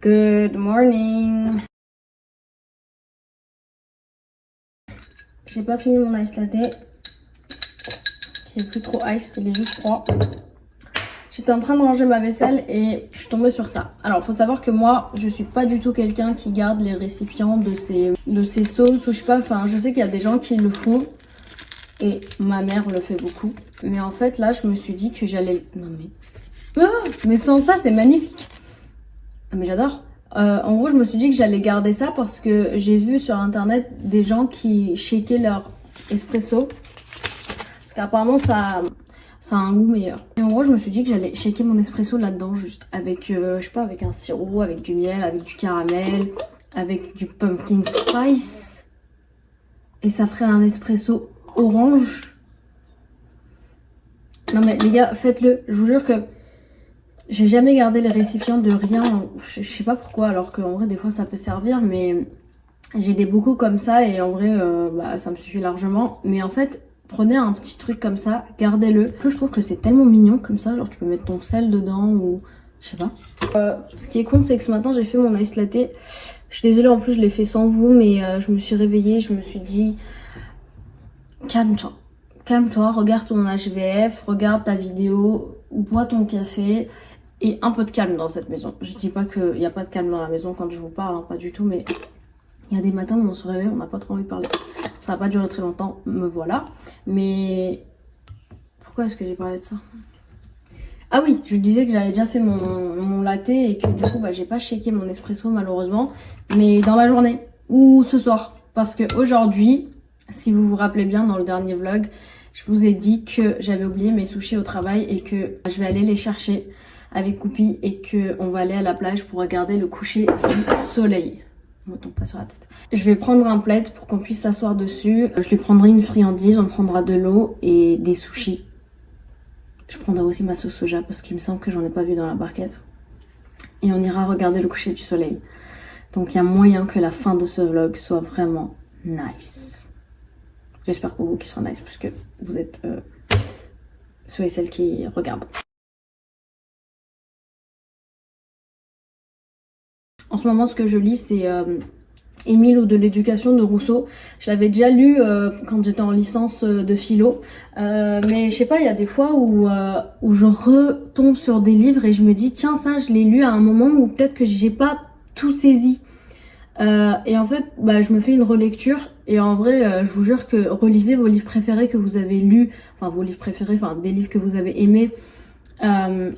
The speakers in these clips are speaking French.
Good morning. J'ai pas fini mon ice latte. Il est plus trop ice, il est juste froid. J'étais en train de ranger ma vaisselle et je suis tombée sur ça. Alors, faut savoir que moi, je suis pas du tout quelqu'un qui garde les récipients de ces sauces ou je sais pas. Enfin, je sais qu'il y a des gens qui le font et ma mère le fait beaucoup. Mais en fait, là, je me suis dit que j'allais... Non mais... Ah, mais sans ça, c'est magnifique. Ah, mais j'adore. En gros, je me suis dit que j'allais garder ça parce que j'ai vu sur internet des gens qui shakaient leur espresso. Parce qu'apparemment, ça a un goût meilleur. Et en gros, je me suis dit que j'allais shaker mon espresso là-dedans, juste avec, je sais pas, avec un sirop, avec du miel, avec du caramel, avec du pumpkin spice. Et ça ferait un espresso orange. Non mais les gars, faites-le. Je vous jure que j'ai jamais gardé les récipients de rien. Je sais pas pourquoi, alors qu'en vrai, des fois, ça peut servir, mais j'ai des bocaux comme ça et en vrai, ça me suffit largement. Mais en fait, prenez un petit truc comme ça, gardez-le. Plus je trouve que c'est tellement mignon comme ça, genre tu peux mettre ton sel dedans ou je sais pas. Ce qui est con, c'est que ce matin j'ai fait mon ice latte. Je suis désolée, en plus je l'ai fait sans vous, mais je me suis réveillée, je me suis dit calme-toi, calme-toi, regarde ton HVF, regarde ta vidéo, bois ton café et un peu de calme dans cette maison. Je dis pas qu'il n'y a pas de calme dans la maison quand je vous parle, hein, pas du tout, mais il y a des matins où on se réveille, on n'a pas trop envie de parler. Ça n'a pas duré très longtemps, me voilà. Mais pourquoi est-ce que j'ai parlé de ça? Ah oui, je disais que j'avais déjà fait mon latte et que du coup, j'ai pas shaké mon espresso malheureusement. Mais dans la journée ou ce soir. Parce que aujourd'hui, si vous vous rappelez bien dans le dernier vlog, je vous ai dit que j'avais oublié mes sushis au travail et que je vais aller les chercher avec Coupi et qu'on va aller à la plage pour regarder le coucher du soleil. Ne me tombe pas sur la tête. Je vais prendre un plaid pour qu'on puisse s'asseoir dessus. Je lui prendrai une friandise, on prendra de l'eau et des sushis. Je prendrai aussi ma sauce soja parce qu'il me semble que j'en ai pas vu dans la barquette. Et on ira regarder le coucher du soleil. Donc il y a moyen que la fin de ce vlog soit vraiment nice. J'espère pour vous qu'il sera nice parce que vous êtes ceux et celles qui regardent. En ce moment, ce que je lis, c'est Émile ou de l'éducation de Rousseau. Je l'avais déjà lu quand j'étais en licence de philo. Mais je sais pas, il y a des fois où je retombe sur des livres et je me dis, tiens, ça, je l'ai lu à un moment où peut-être que j'ai pas tout saisi. Et en fait, je me fais une relecture. Et en vrai, je vous jure que relisez vos livres préférés que vous avez lus. Enfin, vos livres préférés, enfin, des livres que vous avez aimés.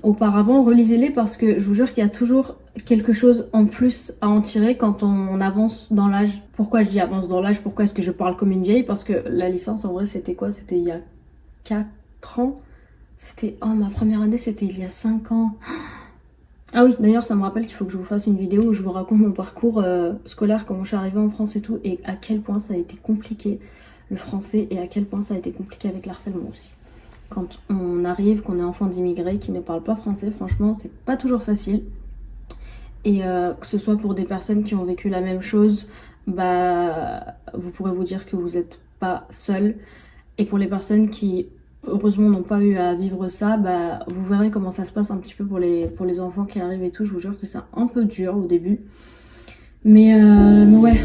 Auparavant, relisez-les parce que je vous jure qu'il y a toujours quelque chose en plus à en tirer quand on avance dans l'âge. Pourquoi je dis avance dans l'âge? Pourquoi est-ce que je parle comme une vieille? Parce que la licence en vrai c'était quoi? C'était il y a 4 ans. C'était... Oh, ma première année c'était il y a 5 ans. Ah oui, d'ailleurs ça me rappelle qu'il faut que je vous fasse une vidéo où je vous raconte mon parcours scolaire, comment je suis arrivée en France et tout, et à quel point ça a été compliqué le français et à quel point ça a été compliqué avec l'harcèlement aussi. Quand on arrive, qu'on est enfant d'immigrés qui ne parlent pas français, franchement, c'est pas toujours facile. Et que ce soit pour des personnes qui ont vécu la même chose, vous pourrez vous dire que vous n'êtes pas seul. Et pour les personnes qui, heureusement, n'ont pas eu à vivre ça, vous verrez comment ça se passe un petit peu pour les enfants qui arrivent et tout. Je vous jure que c'est un peu dur au début. Mais ouais.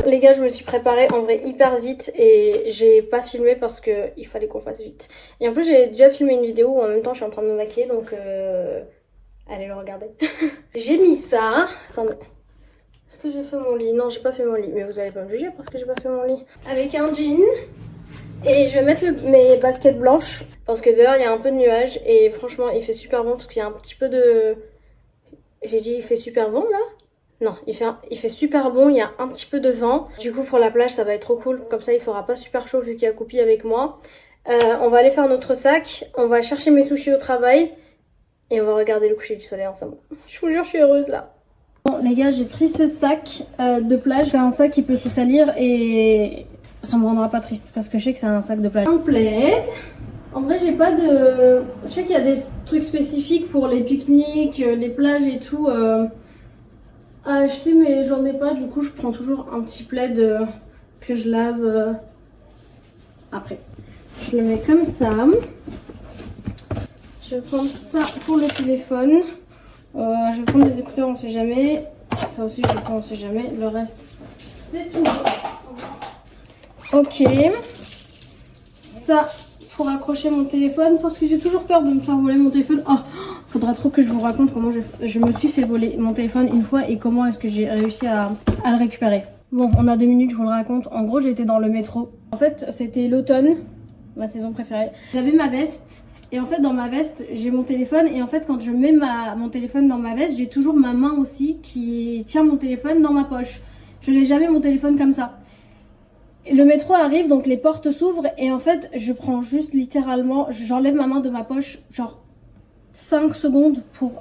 Les gars, je me suis préparée en vrai hyper vite et j'ai pas filmé parce que il fallait qu'on fasse vite. Et en plus j'ai déjà filmé une vidéo où en même temps je suis en train de me maquiller, donc allez le regarder. J'ai mis ça. Attendez. Est-ce que j'ai fait mon lit? Non, j'ai pas fait mon lit, mais vous allez pas me juger parce que j'ai pas fait mon lit. Avec un jean. Et je vais mettre mes baskets blanches parce que dehors il y a un peu de nuages et franchement il fait super bon parce qu'il y a un petit peu de... J'ai dit il fait super bon là? Non, il fait super bon, il y a un petit peu de vent. Du coup pour la plage ça va être trop cool, comme ça il fera pas super chaud vu qu'il y a Coupi avec moi. On va aller faire notre sac, on va chercher mes sushis au travail et on va regarder le coucher du soleil ensemble. Je vous jure je suis heureuse là. Bon les gars, j'ai pris ce sac de plage, c'est un sac qui peut se salir et ça me rendra pas triste parce que je sais que c'est un sac de plage. Un plaid. En vrai j'ai pas de... Je sais qu'il y a des trucs spécifiques pour les pique-niques, les plages et tout. à acheter, mais j'en ai pas. Du coup, je prends toujours un petit plaid que je lave après. Je le mets comme ça. Je vais prendre ça pour le téléphone. Je vais prendre des écouteurs, on sait jamais. Ça aussi, je le prends, on sait jamais. Le reste, c'est tout. Ok. Ça, pour accrocher mon téléphone, parce que j'ai toujours peur de me faire voler mon téléphone. Oh, faudra trop que je vous raconte comment je me suis fait voler mon téléphone une fois et comment est-ce que j'ai réussi à le récupérer. Bon, on a 2 minutes, je vous le raconte. En gros, j'étais dans le métro. En fait, c'était l'automne, ma saison préférée. J'avais ma veste. Et en fait, dans ma veste, j'ai mon téléphone. Et en fait, quand je mets mon téléphone dans ma veste, j'ai toujours ma main aussi qui tient mon téléphone dans ma poche. Je n'ai jamais mon téléphone comme ça. Le métro arrive, donc les portes s'ouvrent. Et en fait, je prends juste littéralement, j'enlève ma main de ma poche, genre 5 secondes pour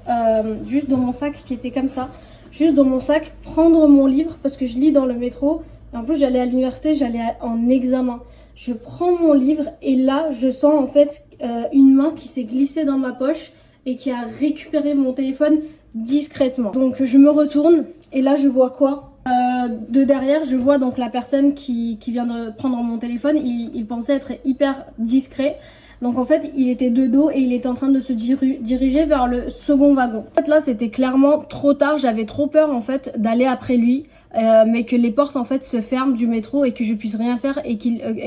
juste dans mon sac qui était comme ça. Juste dans mon sac, prendre mon livre parce que je lis dans le métro. Et en plus, j'allais à l'université, j'allais en examen. Je prends mon livre et là, je sens en fait une main qui s'est glissée dans ma poche et qui a récupéré mon téléphone discrètement. Donc, je me retourne et là, je vois quoi? De derrière, je vois donc la personne qui vient de prendre mon téléphone. Il pensait être hyper discret. Donc en fait, il était de dos et il était en train de se diriger vers le second wagon. En fait, là, c'était clairement trop tard. J'avais trop peur en fait d'aller après lui, mais que les portes en fait se ferment du métro et que je puisse rien faire et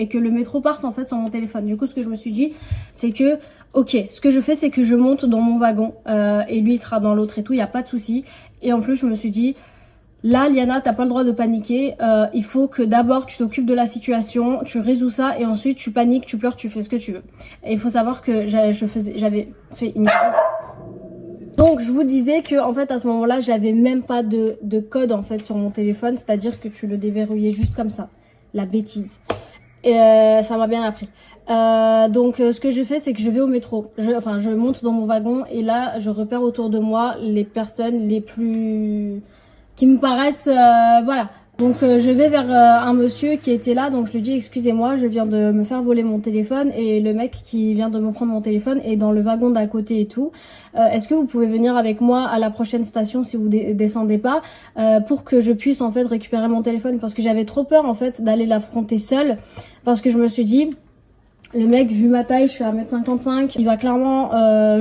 que le métro parte en fait sans mon téléphone. Du coup, ce que je me suis dit, c'est que ok, ce que je fais, c'est que je monte dans mon wagon et lui il sera dans l'autre et tout. Il y a pas de souci. Et en plus, je me suis dit. Là, Liana, t'as pas le droit de paniquer. Il faut que d'abord tu t'occupes de la situation, tu résous ça et ensuite tu paniques, tu pleures, tu fais ce que tu veux. Et il faut savoir que j'avais fait une donc je vous disais que en fait à ce moment-là, j'avais même pas de code en fait sur mon téléphone, c'est-à-dire que tu le déverrouillais juste comme ça. La bêtise. Et ça m'a bien appris. Donc ce que je fais, c'est que je vais au métro. Je monte dans mon wagon et là, je repère autour de moi les personnes les plus qui me paraissent voilà. Donc je vais vers un monsieur qui était là, donc je lui dis excusez-moi, je viens de me faire voler mon téléphone et le mec qui vient de me prendre mon téléphone est dans le wagon d'à côté et tout. Est-ce que vous pouvez venir avec moi à la prochaine station si vous descendez pas pour que je puisse en fait récupérer mon téléphone parce que j'avais trop peur en fait d'aller l'affronter seule parce que je me suis dit le mec, vu ma taille, je fais 1m55, il va clairement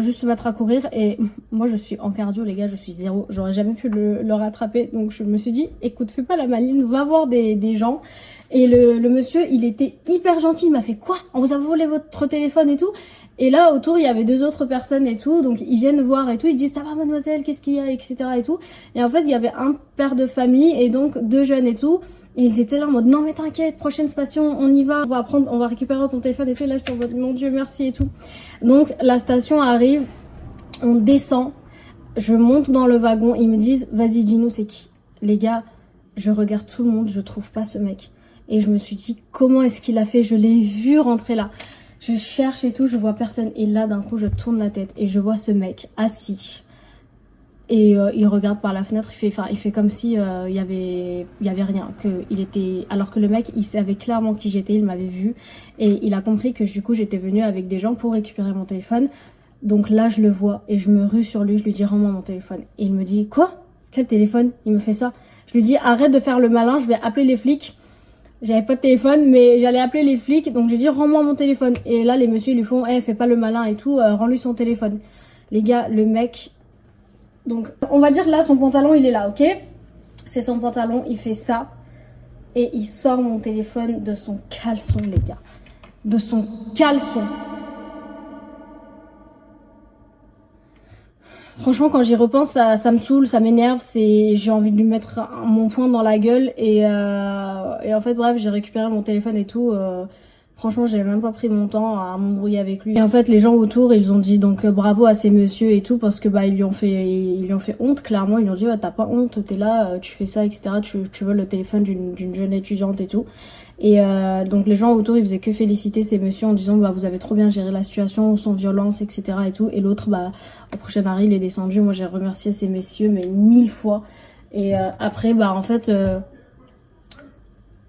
juste se mettre à courir et moi je suis en cardio les gars, je suis zéro, j'aurais jamais pu le rattraper donc je me suis dit écoute fais pas la maline, va voir des gens et le monsieur il était hyper gentil, il m'a fait quoi? On vous a volé votre téléphone et tout et là autour il y avait 2 autres personnes et tout donc ils viennent voir et tout, ils disent ça va mademoiselle, qu'est-ce qu'il y a etc et tout et en fait il y avait un père de famille et donc 2 jeunes et tout. Et ils étaient là en mode non mais t'inquiète, prochaine station, on y va, on va récupérer ton téléphone et tout. Et là j'étais en mode mon dieu merci et tout. Donc la station arrive, on descend, je monte dans le wagon, ils me disent vas-y dis-nous c'est qui. Les gars, je regarde tout le monde, je trouve pas ce mec. Et je me suis dit comment est-ce qu'il a fait, je l'ai vu rentrer là. Je cherche et tout, je vois personne. Et là d'un coup je tourne la tête et je vois ce mec assis. Et il regarde par la fenêtre, il fait comme si il y avait rien, alors que le mec il savait clairement qui j'étais, il m'avait vu et il a compris que du coup j'étais venue avec des gens pour récupérer mon téléphone. Donc là je le vois et je me rue sur lui, je lui dis rends-moi mon téléphone et il me dit quoi? Quel téléphone? Il me fait ça. Je lui dis arrête de faire le malin, je vais appeler les flics. J'avais pas de téléphone mais j'allais appeler les flics donc j'ai dit rends-moi mon téléphone et là les messieurs ils lui font fais pas le malin et tout, rends-lui son téléphone. Les gars, le mec. Donc, on va dire là, son pantalon, il est là, ok? C'est son pantalon, il fait ça. Et il sort mon téléphone de son caleçon, les gars. De son caleçon. Franchement, quand j'y repense, ça me saoule, ça m'énerve. J'ai envie de lui mettre mon poing dans la gueule. Et en fait, bref, j'ai récupéré mon téléphone et tout. Franchement, j'ai même pas pris mon temps à m'embrouiller avec lui. Et en fait, les gens autour, ils ont dit donc bravo à ces messieurs et tout parce que bah ils lui ont fait honte clairement. Ils lui ont dit t'as pas honte, t'es là, tu fais ça, etc. Tu veux le téléphone d'une jeune étudiante et tout. Et donc les gens autour, ils faisaient que féliciter ces messieurs en disant bah vous avez trop bien géré la situation, sans violence, etc. et tout. Et l'autre bah au prochain arrêt, il est descendu. Moi, j'ai remercié ces messieurs mais 1000 fois. Et après bah en fait,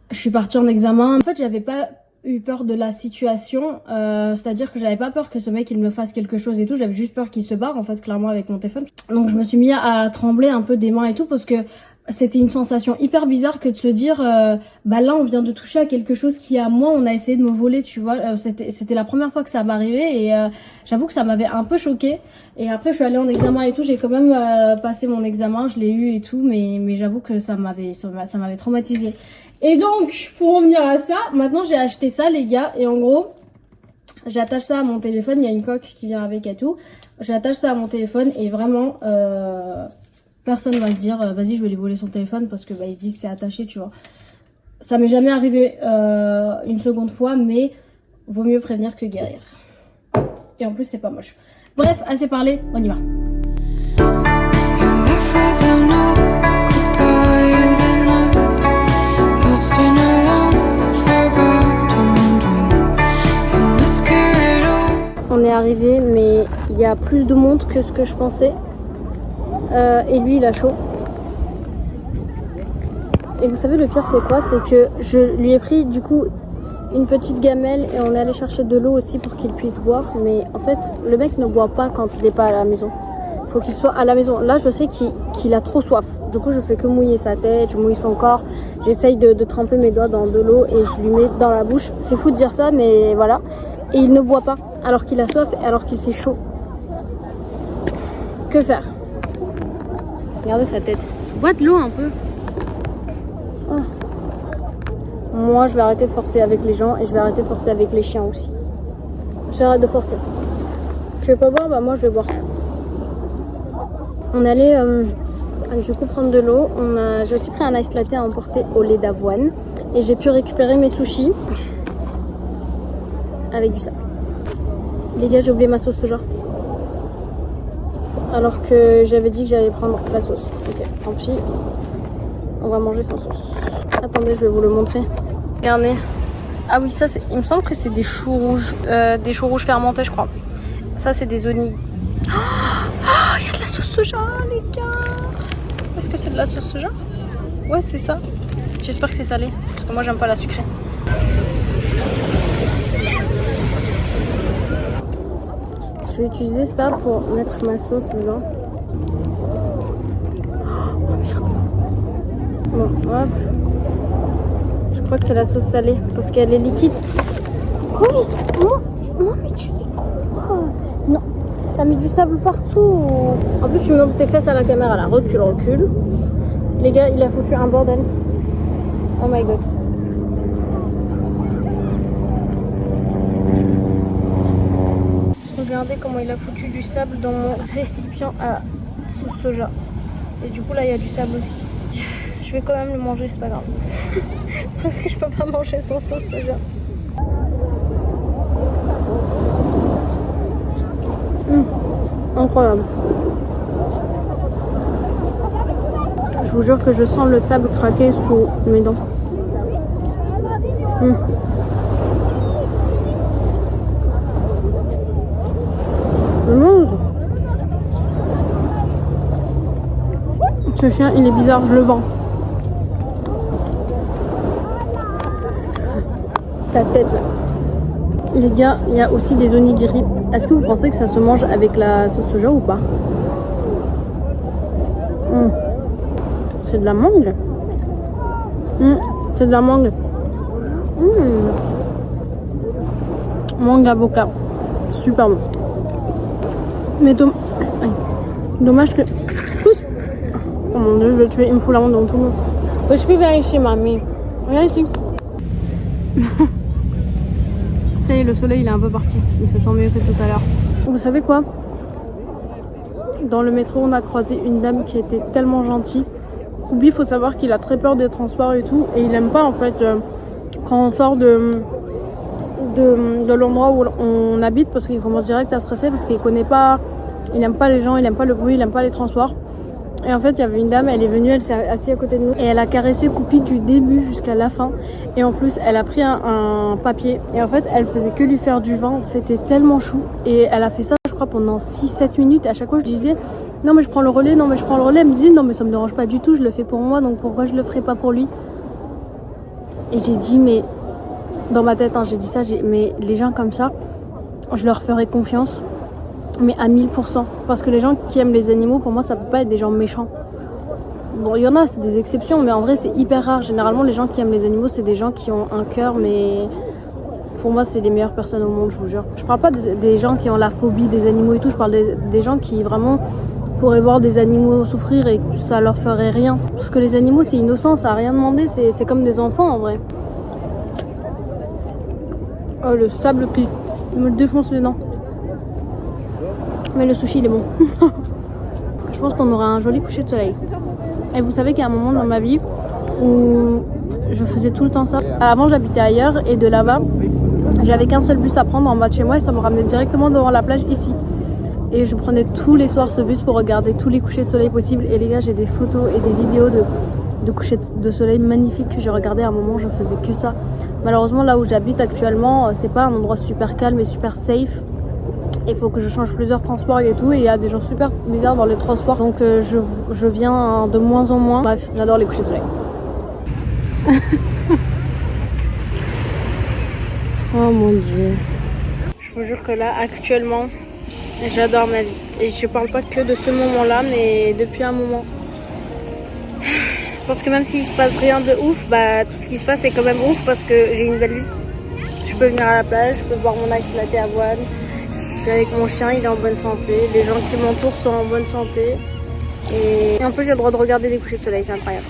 je suis partie en examen. En fait, j'avais pas eu peur de la situation, c'est-à-dire que j'avais pas peur que ce mec il me fasse quelque chose et tout, j'avais juste peur qu'il se barre en fait clairement avec mon téléphone. Donc je me suis mis à trembler un peu des mains et tout parce que c'était une sensation hyper bizarre que de se dire bah là on vient de toucher à quelque chose qui à moi on a essayé de me voler, tu vois. C'était la première fois que ça m'arrivait et j'avoue que ça m'avait un peu choquée. Et après je suis allée en examen et tout, j'ai quand même passé mon examen, je l'ai eu et tout, mais j'avoue que ça m'avait traumatisée. Et donc pour revenir à ça, maintenant j'ai acheté ça les gars et en gros j'attache ça à mon téléphone, il y a une coque qui vient avec et tout. J'attache ça à mon téléphone et vraiment personne va se dire vas-y je vais lui voler son téléphone parce que bah, ils se disent que c'est attaché, tu vois. Ça m'est jamais arrivé une seconde fois, mais vaut mieux prévenir que guérir. Et en plus c'est pas moche. Bref, assez parlé, on y va. On est arrivé, mais il y a plus de monde que ce que je pensais. Et lui il a chaud. Et vous savez le pire c'est quoi? C'est que je lui ai pris du coup une petite gamelle et on est allé chercher de l'eau aussi pour qu'il puisse boire. Mais en fait le mec ne boit pas quand il n'est pas à la maison. Il faut qu'il soit à la maison. Là je sais qu'il a trop soif. Du coup je fais que mouiller sa tête, je mouille son corps. J'essaye de tremper mes doigts dans de l'eau et je lui mets dans la bouche. C'est fou de dire ça mais voilà. Et il ne boit pas alors qu'il a soif et alors qu'il fait chaud. Que faire? Regardez sa tête. Bois de l'eau un peu. Oh. Moi, je vais arrêter de forcer avec les gens et je vais arrêter de forcer avec les chiens aussi. J'arrête de forcer. Tu veux pas boire? Bah moi, je vais boire. On allait du coup prendre de l'eau. J'ai aussi pris un ice latte à emporter au lait d'avoine. Et j'ai pu récupérer mes sushis avec du sable. Les gars, j'ai oublié ma sauce soja. Alors que j'avais dit que j'allais prendre la sauce. Ok, tant pis. On va manger sans sauce. Attendez, je vais vous le montrer. Regardez. Ah oui, ça, il me semble que c'est des choux rouges. Des choux rouges fermentés, je crois. Ça, c'est des oignons. Oh, il y a de la sauce soja, les gars. Est-ce que c'est de la sauce soja? Ouais, c'est ça. J'espère que c'est salé. Parce que moi, j'aime pas la sucrée. Je vais utiliser ça pour mettre ma sauce dedans. Oh merde. Bon, hop. Je crois que c'est la sauce salée parce qu'elle est liquide. Oh, mais tu fais quoi? Non, t'as mis du sable partout. En plus, tu montes tes fesses à la caméra là. Recule. Les gars, il a foutu un bordel. Oh my god. Regardez comment il a foutu du sable dans mon récipient à sauce soja. Et du coup là il y a du sable aussi. Je vais quand même le manger, c'est pas grave. Parce que je peux pas manger sans sauce soja. Incroyable. Je vous jure que je sens le sable craquer sous mes dents. Ce chien il est bizarre, je le vends. Ta tête là. Les gars, il y a aussi des onigiri. Est-ce que vous pensez que ça se mange avec la sauce soja ou pas? C'est de la mangue. C'est de la mangue. Mangue avocat. Super bon. Mais dommage que... Oh mon dieu, je vais le tuer, il me fout la honte dans tout le monde. Je peux venir ici, mamie. Viens ici. Ça y est, le soleil il est un peu parti. Il se sent mieux que tout à l'heure. Vous savez quoi? Dans le métro, on a croisé une dame qui était tellement gentille. Koubi, il faut savoir qu'il a très peur des transports et tout. Et il aime pas en fait quand on sort de l'endroit où on habite parce qu'il commence direct à stresser parce qu'il connaît pas, il aime pas les gens, il aime pas le bruit, il aime pas les transports. Et en fait il y avait une dame, elle est venue, elle s'est assise à côté de nous et elle a caressé Koupi du début jusqu'à la fin. Et en plus elle a pris un papier et en fait elle faisait que lui faire du vent, c'était tellement chou. Et elle a fait ça je crois pendant 6-7 minutes et à chaque fois je disais non mais je prends le relais, non mais je prends le relais. Elle me disait non mais ça me dérange pas du tout, je le fais pour moi donc pourquoi je le ferais pas pour lui. Et j'ai dit mais dans ma tête, j'ai dit ça, mais les gens comme ça, je leur ferai confiance, mais à 1000%. Parce que les gens qui aiment les animaux, pour moi, ça peut pas être des gens méchants. Bon, il y en a, c'est des exceptions, mais en vrai, c'est hyper rare. Généralement, les gens qui aiment les animaux, c'est des gens qui ont un cœur, mais pour moi, c'est les meilleures personnes au monde, je vous jure. Je parle pas des gens qui ont la phobie des animaux et tout, je parle des gens qui vraiment pourraient voir des animaux souffrir et que ça leur ferait rien. Parce que les animaux, c'est innocent, ça a rien demandé, c'est comme des enfants en vrai. Oh, le sable qui me défonce les dents. Mais le sushi, il est bon. Je pense qu'on aura un joli coucher de soleil. Et vous savez qu'il y a un moment dans ma vie où je faisais tout le temps ça. Avant, j'habitais ailleurs et de là-bas, j'avais qu'un seul bus à prendre en bas de chez moi et ça me ramenait directement devant la plage ici. Et je prenais tous les soirs ce bus pour regarder tous les couchers de soleil possibles. Et les gars, j'ai des photos et des vidéos de couchers de soleil magnifiques que j'ai regardé à un moment, je faisais que ça. Malheureusement, là où j'habite actuellement, c'est pas un endroit super calme et super safe. Il faut que je change plusieurs transports et tout, et il y a des gens super bizarres dans les transports, donc je viens de moins en moins. Bref, j'adore les couchers de soleil. Oh mon dieu. Je vous jure que là, actuellement, j'adore ma vie. Et je parle pas que de ce moment-là, mais depuis un moment. Parce que même s'il se passe rien de ouf, bah tout ce qui se passe est quand même ouf parce que j'ai une belle vie. Je peux venir à la plage, je peux boire mon ice latte avoine. Je suis avec mon chien, il est en bonne santé. Les gens qui m'entourent sont en bonne santé. Et en plus, j'ai le droit de regarder les couchers de soleil, c'est incroyable.